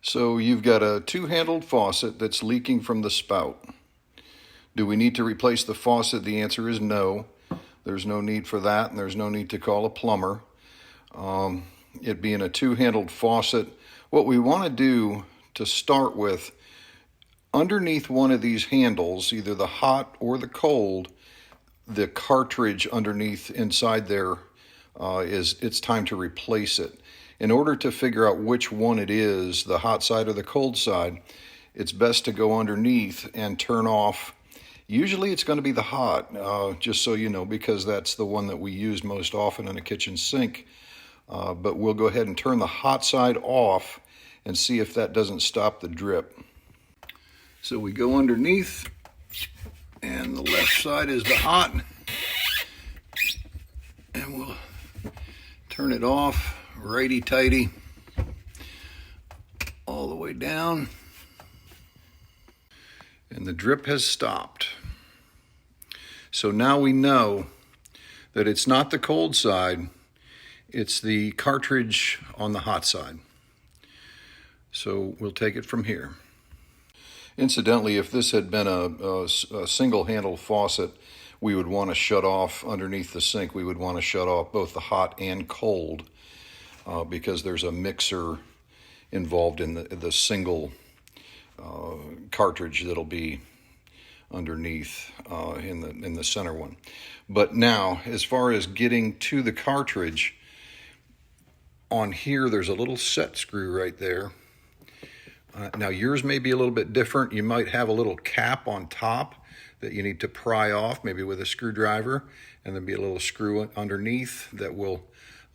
So you've got a two-handled faucet that's leaking from the spout. Do we need to replace the faucet? The answer is no. There's no need for that, and there's no need to call a plumber. It being a two-handled faucet, what we want to do to start with, underneath one of these handles, either the hot or the cold, the cartridge underneath inside there it's time to replace it. In order to figure out which one it is, the hot side or the cold side, it's best to go underneath and turn off. Usually it's going to be the hot, just so you know, because that's the one that we use most often in a kitchen sink. But we'll go ahead and turn the hot side off and see if that doesn't stop the drip. So we go underneath, and the left side is the hot, and we'll turn it off righty-tighty all the way down, and the drip has stopped. So now we know that it's not the cold side, it's the cartridge on the hot side. So we'll take it from here. Incidentally, if this had been a single-handle faucet, we would want to shut off underneath the sink. We would want to shut off both the hot and cold because there's a mixer involved in the single cartridge that'll be underneath in the center one. But now, as far as getting to the cartridge, on here there's a little set screw right there. Now yours may be a little bit different. You might have a little cap on top that you need to pry off, maybe with a screwdriver, and there'll be a little screw underneath that will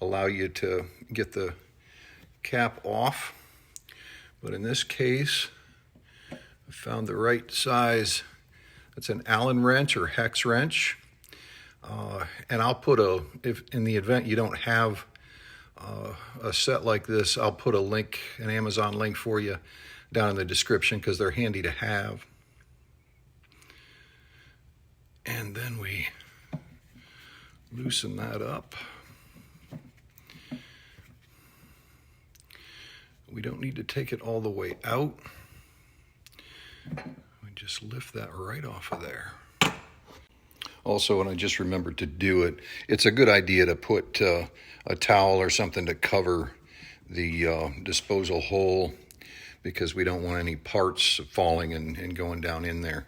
allow you to get the cap off. But in this case, I found the right size. It's an Allen wrench or hex wrench. And I'll put if in the event you don't have a set like this, I'll put a link, an Amazon link for you down in the description because they're handy to have. And then we loosen that up. We don't need to take it all the way out. We just lift that right off of there. Also, and I just remembered to do it, it's a good idea to put a towel or something to cover the disposal hole because we don't want any parts falling and going down in there.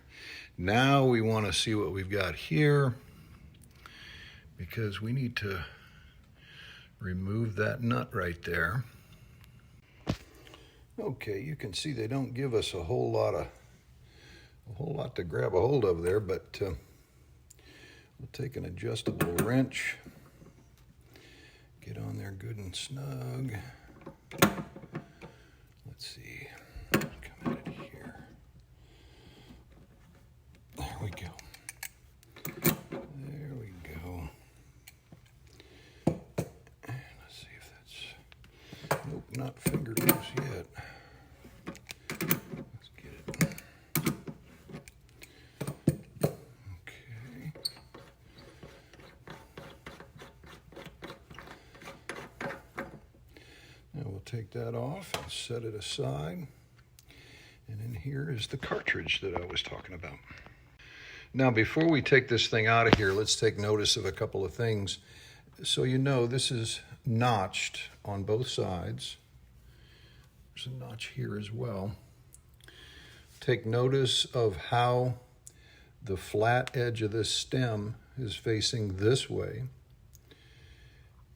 Now we want to see what we've got here because we need to remove that nut right there. Okay, you can see they don't give us a whole lot to grab a hold of there, but we'll take an adjustable wrench, get on there good and snug. Let's see, come at it here. There we go. There we go. And let's see if that's, nope, not finger loose yet. Let's get it. Okay. Now we'll take that off and set it aside. And in here is the cartridge that I was talking about. Now, before we take this thing out of here, let's take notice of a couple of things. So you know this is notched on both sides. There's a notch here as well. Take notice of how the flat edge of this stem is facing this way.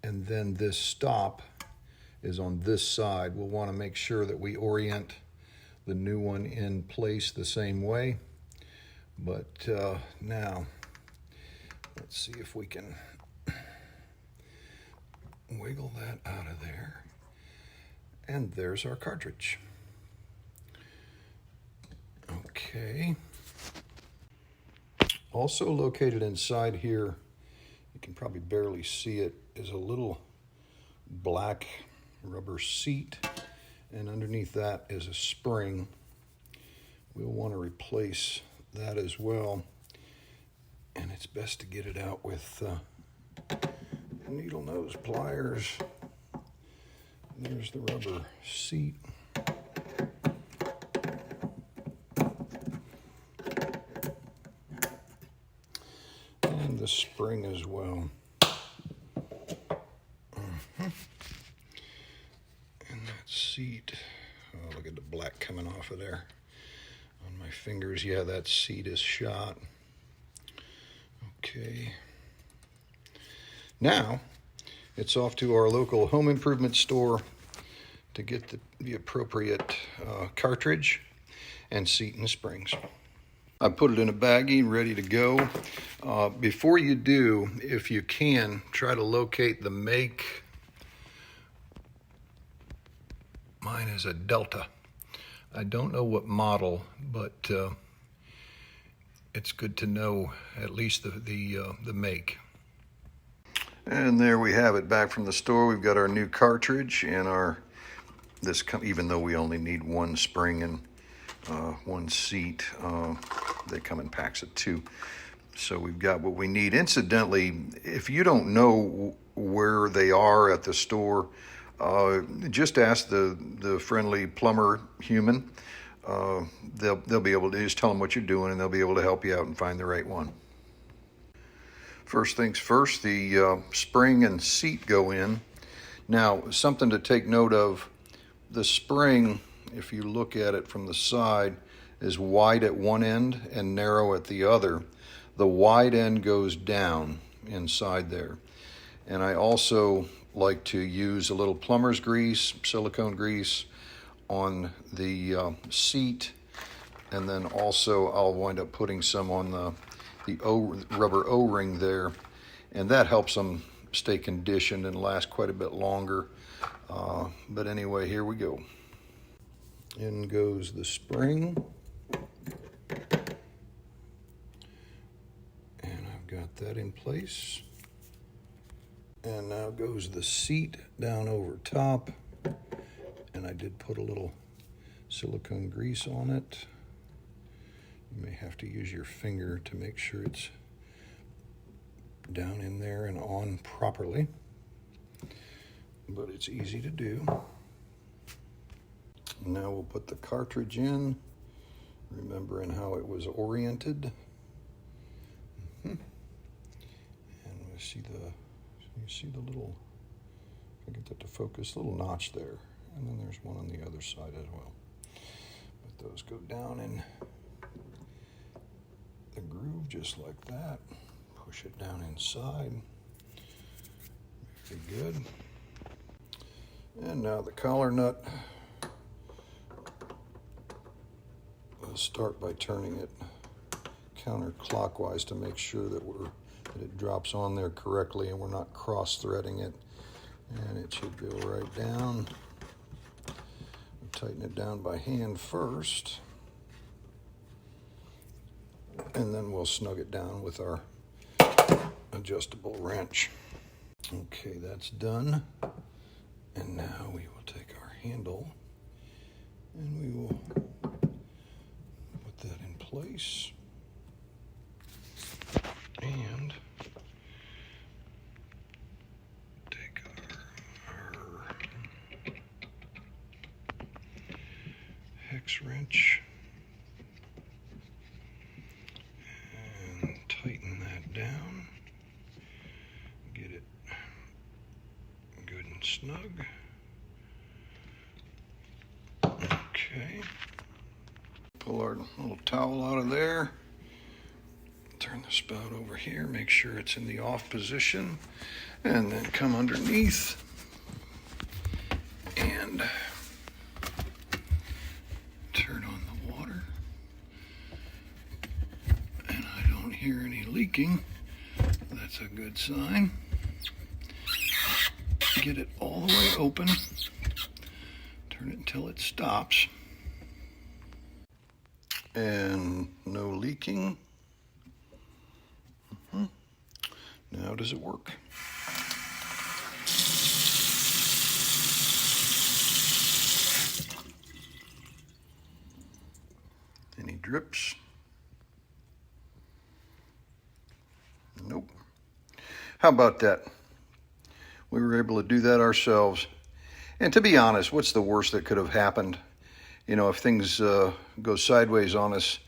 And then this stop is on this side. We'll want to make sure that we orient the new one in place the same way. But now, let's see if we can wiggle that out of there. And there's our cartridge. Okay. Also located inside here, you can probably barely see it, is a little black rubber seat. And underneath that is a spring. We'll want to replace that as well, and it's best to get it out with needle nose pliers. There's the rubber seat. the spring as well. And that seat, oh, look at the black coming off of there on my fingers. Yeah, that seat is shot. Okay. Now, it's off to our local home improvement store to get the appropriate cartridge and seat and springs. I put it in a baggie, ready to go. Before you do, if you can, try to locate the make. Mine is a Delta. I don't know what model, but it's good to know at least the make. And there we have it, back from the store. We've got our new cartridge and even though we only need one spring and one seat, they come in packs of 2. So we've got what we need. Incidentally, if you don't know where they are at the store, just ask the friendly plumber human. They'll be able to just tell them what you're doing, and they'll be able to help you out and find the right one. First things first, the spring and seat go in. Now, something to take note of, the spring, if you look at it from the side, is wide at one end and narrow at the other. The wide end goes down inside there. And I also like to use a little plumber's grease, silicone grease, on the seat, and then also I'll wind up putting some on the rubber O-ring there, and that helps them stay conditioned and last quite a bit longer. But anyway, here we go. In goes the spring, and I've got that in place. And now goes the seat down over top, and I did put a little silicone grease on it. You may have to use your finger to make sure it's down in there and on properly, but it's easy to do. Now we'll put the cartridge in, remembering how it was oriented. And we see the little, if I get that to focus, little notch there, and then there's one on the other side as well. But those go down in the groove just like that. Push it down inside. Very good. And now the collar nut. We'll start by turning it counterclockwise to make sure that it drops on there correctly and we're not cross-threading it. And it should go right down. We'll tighten it down by hand first, and then we'll snug it down with our adjustable wrench. Okay, that's done. And now we will take our handle and we will put that in place. And take our hex wrench and tighten that down. Get it good and snug. Okay. Pull our little towel out of there. Turn the spout over here, make sure it's in the off position, and then come underneath and turn on the water. And I don't hear any leaking. That's a good sign. Get it all the way open. Turn it until it stops. And no leaking. Now does it work? Any drips? Nope. How about that? We were able to do that ourselves. And to be honest, what's the worst that could have happened? You know, if things go sideways on us,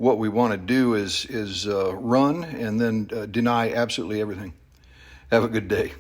what we want to do is run and then deny absolutely everything. Have a good day.